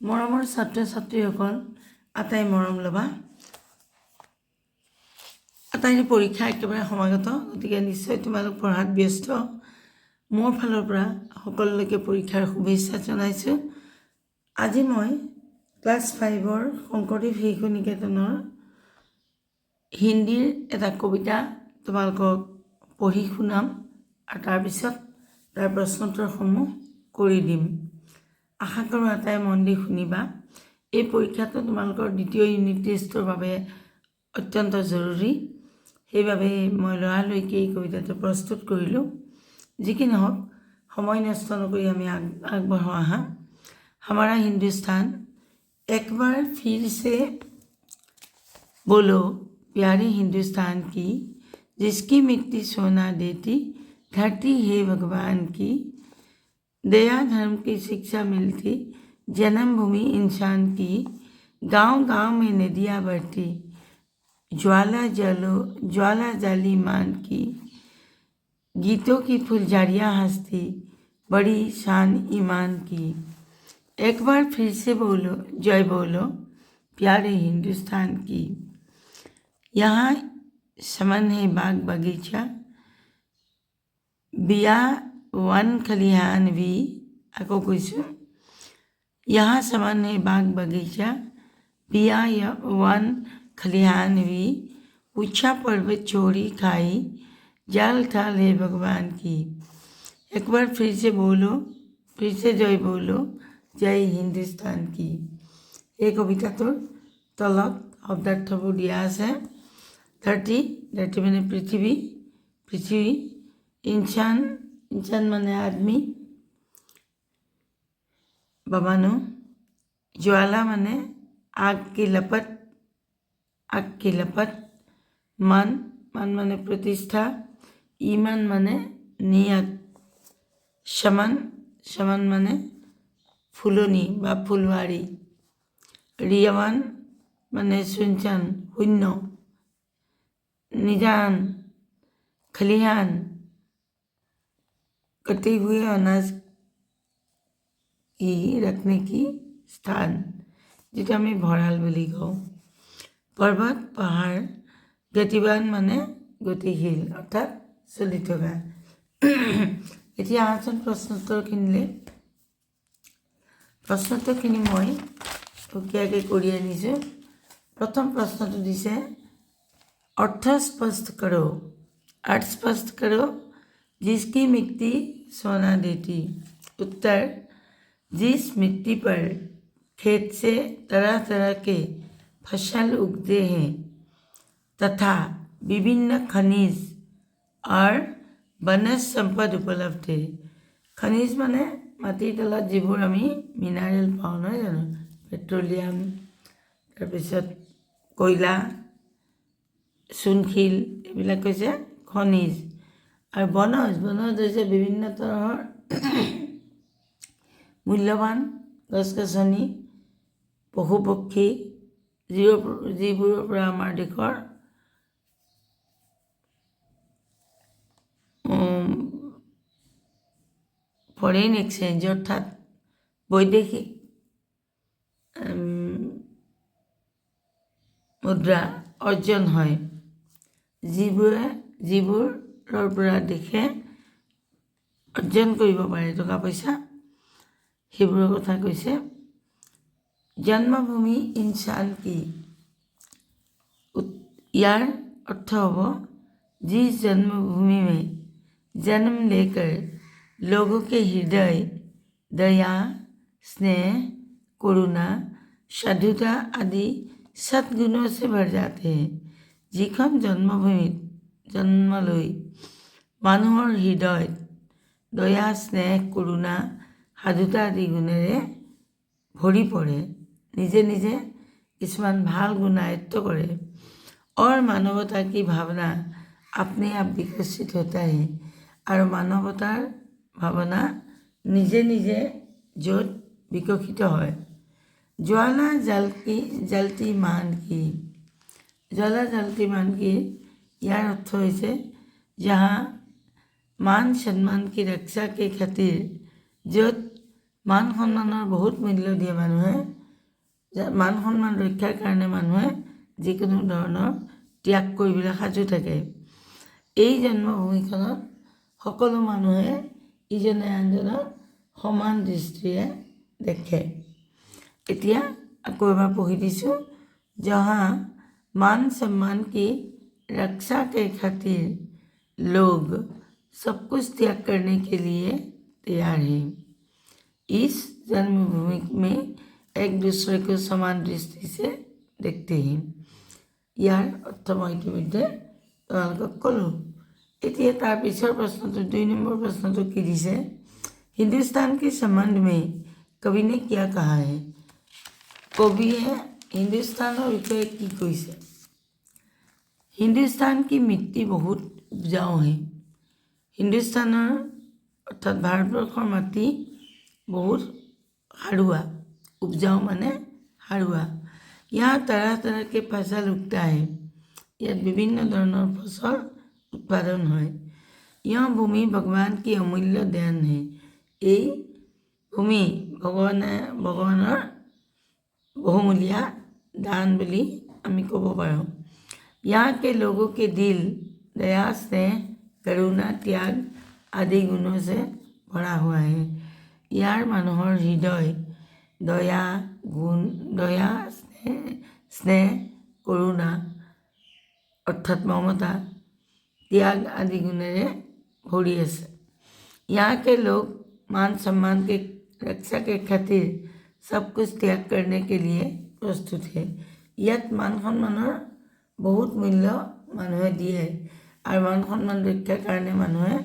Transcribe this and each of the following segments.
মৰমৰ ছাত্ৰ ছাত্ৰীসকল, আটাই মৰম ল'বা। আটাইৰে পৰীক্ষা একেবাৰে সমাগত, গতিকে নিশ্চয় তোমালোক পঢ়াত ব্যস্ত। মোৰ ফালৰ পৰা সকলোলৈকে পৰীক্ষাৰ শুভেচ্ছা জনাইছোঁ। আজি মই ক্লাছ 5ৰ শংকৰদেৱ শিশু নিকেতনৰ হিন্দীৰ এটা কবিতা তোমালোকক পঢ়ি শুনাম আৰু তাৰপিছত তাৰ প্ৰশ্নোত্তৰসমূহ কৰি দিম। আশা কৰোঁ আটাই মন দি শুনিবা। এই পৰীক্ষাটো তোমালোকৰ দ্বিতীয় ইউনিট টেষ্টৰ বাবে অত্যন্ত জৰুৰী, সেইবাবে মই লৰালৰিকৈ এই কবিতাটো প্ৰস্তুত কৰিলোঁ। যি কি নহওক, সময় নষ্ট নকৰি আমি আগবাঢ়ো আহা। हमारा हिंदुस्तान एक बार फिर से बोलो प्यारे हिंदुस्तान की, जिसकी मिट्टी सोना देती धरती है भगवान की। दया धर्म की शिक्षा मिलती जन्मभूमि इंसान की। गांव गांव में नदियाँ बहती ज्वाला जाली मान की। गीतों की फुलझड़ियाँ हंसती बड़ी शान ईमान की। एक बार फिर से बोलो जय बोलो प्यारे हिंदुस्तान की। यहाँ समन है बाग बगीचा बिया वन खलिहान भी। আকৌ কৈছোঁ, यहाँ समन है बाग बगीचा बिया वन खलिहान भी। ऊंचा पर्वत चोरी खाई जाल थाल है भगवान की। एक बार फिर से बोलो, फिर से जय बोलो जय हिंदुस्तान की। এই কবিতাটোৰ তলত শব্দাৰ্থবোৰ দিয়া আছে। ধৰতি মানে পৃথিৱী, ইনচান মানে আদমি বা মানুহ। ज्वाला মানে आग की लपट। मान মানে प्रतिष्ठा। ईमान মানে नियत। शमन মানে ফুলনি বা ফুলবাৰী। रियावान মানে सुनसान शून्य। निजान खलिहान कटे हुए अनाज की रखने की स्थान, जिसे আমি ভঁৰাল বুলি কওঁ। पर्वत पहाड़। गतिवान মানে গতিশীল অৰ্থাৎ চলি থকা। এতিয়া আহাচোন প্ৰশ্নোত্তৰখিনিলৈ। প্ৰশ্নোত্তৰখিনি মই সুকীয়াকৈ কৰি আনিছোঁ। প্ৰথম প্ৰশ্নটো দিছে अर्थ स्पष्ट करो। अर्थ स्पष्ट करो जिसकी मिट्टी सोना देती। उत्तर, जिस मिट्टी पर खेत से तरह तरह के फसल उगते हैं तथा विभिन्न खनिज और वनज सम्पद उपलब्ध है। खनिज মানে মাটিৰ তলত যিবোৰ আমি মিনাৰেল পাওঁ, নহয় জানো? পেট্ৰলিয়াম, তাৰপিছত কয়লা, চূণশিল, এইবিলাক হৈছে খনিজ। আৰু বনজ হৈছে বিভিন্ন তৰহৰ মূল্যৱান গছ গছনি, পশু পক্ষী, যিবোৰৰ পৰা আমাৰ দেশৰ ফৰেইন এক্সচেঞ্জ অৰ্থাৎ বৈদেশিক মুদ্ৰা অৰ্জন হয়, যিবোৰৰ পৰা দেশে অৰ্জন কৰিব পাৰে টকা পইচা, সেইবোৰৰ কথা কৈছে। জন্মভূমি ইনচান কি। ইয়াৰ অৰ্থ হ'ব, जिस जन्मभूमि में जन्म लेकर लोगों के हृदय दया स्नेह करुणा साधुता आदि सद्गुणों से भर जाते हैं। যিখন জন্মভূমিত জন্ম লৈ মানুহৰ হৃদয়ত দয়া স্নেহ কৰুণা সাধুতা আদি গুণেৰে ভৰি পৰে, নিজে নিজে কিছুমান ভাল গুণ আয়ত্ত কৰে। और मानवता की भावना अपने आप विकसित होता है। আৰু মানৱতাৰ ভাৱনা নিজে নিজে য'ত বিকশিত হয়। ज्वाला जलती मान की। ज्वाला जलती मान की ইয়াৰ অৰ্থ হৈছে, जहाँ मान सम्मान की रक्षा के खातिर য'ত মান সন্মানৰ বহুত মূল্য দিয়ে মানুহে। মান সন্মান ৰক্ষাৰ কাৰণে মানুহে যিকোনো ধৰণৰ ত্যাগ কৰিবলৈ সাজু থাকে। এই জন্মভূমিখনত সকলো মানুহে ইজনে আনজনক সমান দৃষ্টিৰে দেখে। এতিয়া আকৌ এবাৰ পঢ়ি দিছোঁ। जहाँ मान सम्मान की रक्षा के खातिर लोग सब कुछ त्याग करने के लिए तैयार हैं, इस जन्मभूमि में एक दूसरे को समान दृष्टि से देखते हैं। ইয়াৰ অৰ্থ মই ইতিমধ্যে তোমালোকক ক'লোঁ। এতিয়া তাৰ পিছৰ প্ৰশ্নটো 2 নম্বৰ প্ৰশ্নটো কি দিছে? हिंदुस्तान के संबंध में कवि ने क्या कहा है? कविয়ে हिंदुस्ताনৰ বিষয়ে কি কৈছে? हिंदुस्तान की मिट्टी बहुत उपजाऊ है। हिंदुस्ताনৰ অৰ্থাৎ ভাৰতবৰ্ষৰ মাটি বহুত সাৰুৱা। उपजाऊ माने সাৰুৱা। यहाँ तरह तरह के फसल उगता है। ইয়াত বিভিন্ন ধৰণৰ ফসল উৎপাদন হয়। यह भूमि भगवान की अमूल्य दान है। এই ভূমি ভগৱানৰ बहुमूल्य दान बोली आमी कब पारों। यहाँ के लोगों के दिल दया स्नेह करुणा त्याग आदि गुणों से भरा हुआ है। यार মানুহৰ হৃদয় দয়া स्नेह करुणा अर्थात ममता त्याग आदि गुणेरे भरी আছে। यहाँ के लोग मान सम्मान के रक्षा के खातिर सब कुछ त्याग करने के लिए प्रस्तुत है। ইয়াত মান সন্মানৰ বহুত মূল্য মানুহে দিয়ে আৰু মান সন্মান ৰক্ষাৰ কাৰণে মানুহে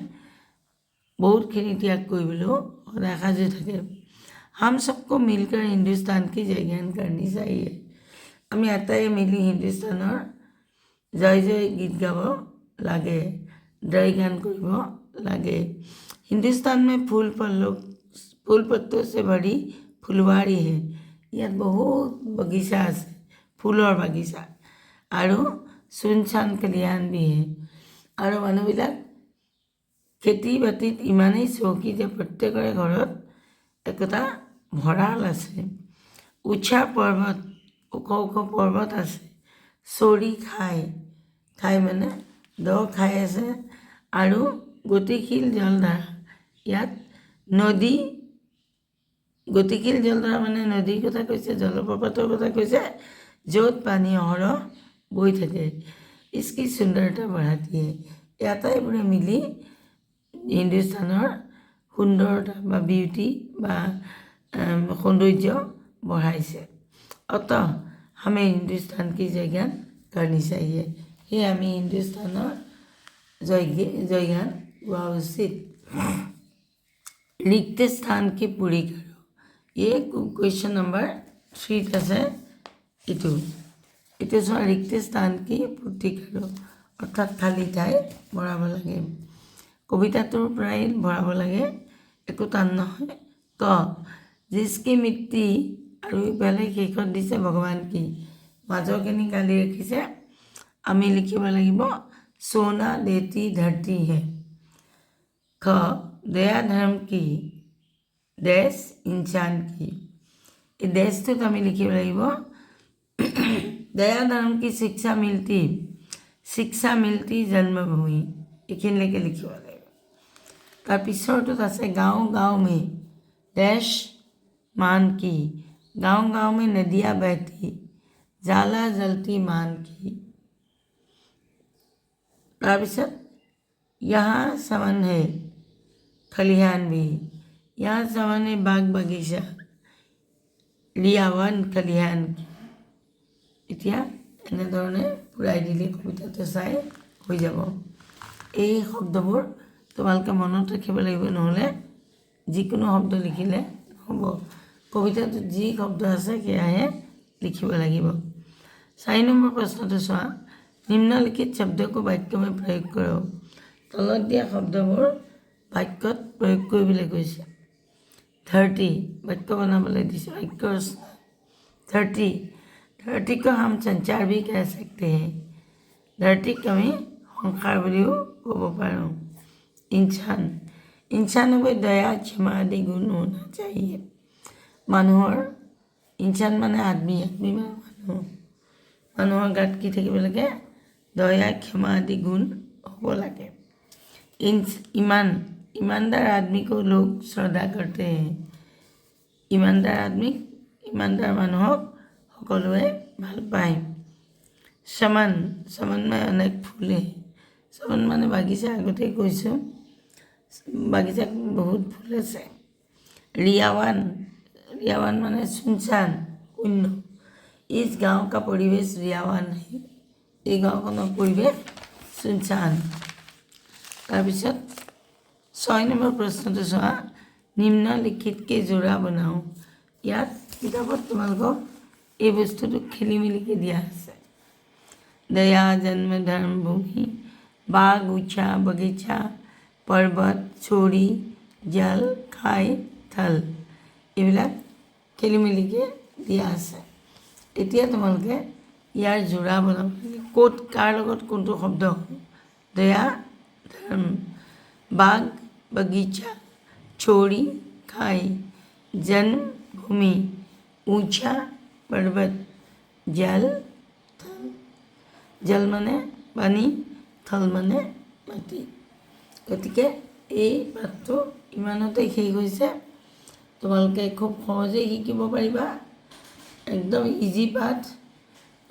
বহুতখিনি ত্যাগ কৰিবলৈও সদায় সাজু থাকে। हम सबको मिलकर हिंदुस्तान की जयगान करनी चाहिए। আমি আটাইয়ে মিলি হিন্দুস্তানৰ জয় জয় গীত গাব লাগে, জয়গান কৰিব লাগে। हिंदुस्तान में फूल पत्तों से भरी फुलवारी है। ইয়াত বহুত বাগিচা আছে, ফুলৰ বাগিচা আৰু सुनसान खलिहान भी है। আৰু মানুহবিলাক খেতি বাতিত ইমানেই চহকী যে প্ৰত্যেকৰে ঘৰত একোটা ভঁৰাল আছে। উচ্চা পৰ্বত ওখ ওখ পৰ্বত আছে। চৰি খাই মানে দ খাই আছে আৰু গতিশীল জলধাৰা। ইয়াত নদী গতিশীল জলধাৰা মানে নদীৰ কথা কৈছে, জলপ্ৰপাতৰ কথা কৈছে, য'ত পানী অহৰহ বৈ থাকে। इसकी सुंदरता बढ़ाती है। এই আটাইবোৰে মিলি হিন্দুস্তানৰ সুন্দৰতা বা বিউটি বা সৌন্দৰ্য बढ़ाइছে। अतः हमें हिंदुस्तान की जयगान करनी चाहिए। ये हमें हिंदुस्ताনৰ जयगान गोৱা उचित। रिक्त स्थान की पूरी करो। ये क्वेश्चन नंबर 3 আছে। इटू চোৱা रिक्त स्थान की पूर्ति करो অৰ্থাৎ খালী ঠাই ভৰাব লাগে। কবিতাটোৰ পৰাই ভৰাব লাগে, একো টান নহয়। ক जिसकी मिट्टी আৰু ইফালে শেষত দিছে ভগৱান কি, মাজৰখিনি গালি ৰাখিছে। আমি লিখিব লাগিব सोना देती धरती है। ख दया धर्म की देश इंसान की। এই দেশটোত আমি লিখিব লাগিব दया धर्म की शिक्षा मिलती जन्मभूमि। এইখিনিলৈকে লিখিব লাগিব। তাৰ পিছৰটোত আছে गाँव गाँव में देश मान की। गाँव गाँव में नदियाँ बहती जाला जलती मान की। তাৰপিছত यहाँ समन है खलिहान भी। यहाँ समन है बाग बगीचा रियावन खलिहान की। এতিয়া এনেধৰণে পুৰাই দিলে কবিতাটো চাই হৈ যাব। এই শব্দবোৰ তোমালোকে মনত ৰাখিব লাগিব, নহ'লে যিকোনো শব্দ লিখিলে নহ'ব। কবিতাটোত যি শব্দ আছে সেয়াহে লিখিব লাগিব। 4 নম্বৰ প্ৰশ্নটো চোৱা। নিম্নলিখিত शब्द को वाक्य में प्रयोग करो। তলত দিয়া শব্দবোৰ বাক্যত প্ৰয়োগ কৰিবলৈ কৈছে। 30 वाक्य बनाবলৈ दिছে। वाक्य 30 को हम संचार भी कह सकते हैं। धरती को আমি সংসাৰ বুলিও ক'ব পাৰোঁ। इंसान इंसान में दया क्षमा आदि गुण होना चाहिए মানুহৰ इंसान माने आदमी आदमी মানুহ মানুহৰ গাত কি থাকিব লাগে दया क्षमा आदि गुण হ'ব লাগে ईमानदार आदमी को लोग श्रद्धा करते हैं ईमानदार आदमी ईमानदार মানুহক সকলোৱে ভাল পায় समन में अनेक फूल है समन माने बागिचा आगते কৈছোঁ बागिचात बहुत फूल আছে रियावान माने सुनसान शून्य इस गांव का परिवेश रियावान है ये गाँवखনৰ परिवेश सुनसान তাৰপিছত 6 নম্বৰ প্ৰশ্নটো চোৱা নিম্নলিখিতকে জোৰা বনাও ইয়াত কিতাপত তোমালোকক এই বস্তুটো খেলি মেলিকে দিয়া আছে दया जन्म धर्म भूमि बाग ऊंचा बगीचा पर्वत छोड़ी जल खाई थल এইবিলাক খেলি মেলিকে দিয়া আছে এতিয়া তোমালোকে ইয়াৰ জোৰা বনাব ক'ত কাৰ লগত কোনটো শব্দ দয়া धर्म बाग बगीचा छोड़ी खाई जन्म भूमि ऊंचा पर्वत जल जल माने पानी थल माने माटी गतिके এই পাঠটো ইমানতে শেষ হৈছে তোমালোকে খুব সহজে শিকিব পাৰিবা একদম ইজি পাঠ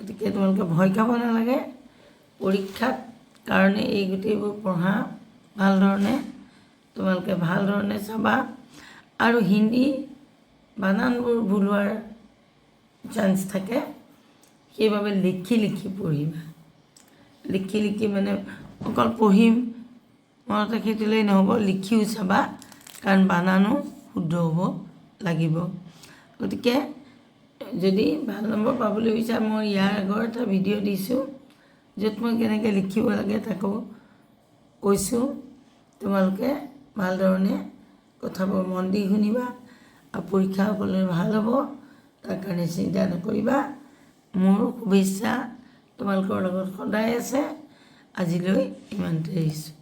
গতিকে তোমালোকে ভয় খাব নালাগে পৰীক্ষাত কাৰণে এই গোটেইবোৰ পঢ়া ভাল ধৰণে তোমালোকে ভাল ধৰণে চাবা আৰু হিন্দী বানানবোৰ ভুল হোৱাৰ চান্স থাকে সেইভাবে লিখি লিখি পঢ়িবা লিখি লিখি মানে অকল পঢ়িম মনত ৰাখি দিলেই নহ'ব লিখিও চাবা কাৰণ বানানো শুদ্ধ হ'ব লাগিব গতিকে যদি ভাল নম্বৰ পাবলৈ বিচাৰা মই ইয়াৰ আগৰ এটা ভিডিঅ' দিছোঁ য'ত মই কেনেকৈ লিখিব লাগে তাকো কৈছোঁ তোমালোকে ভাল ধৰণে কথাবোৰ মন দি শুনিবা আৰু পৰীক্ষা হ'বলৈ ভাল হ'ব তাৰ কাৰণে চিন্তা নকৰিবা মোৰ শুভেচ্ছা তোমালোকৰ লগত সদায় আছে আজিলৈ ইমানতে আহিছোঁ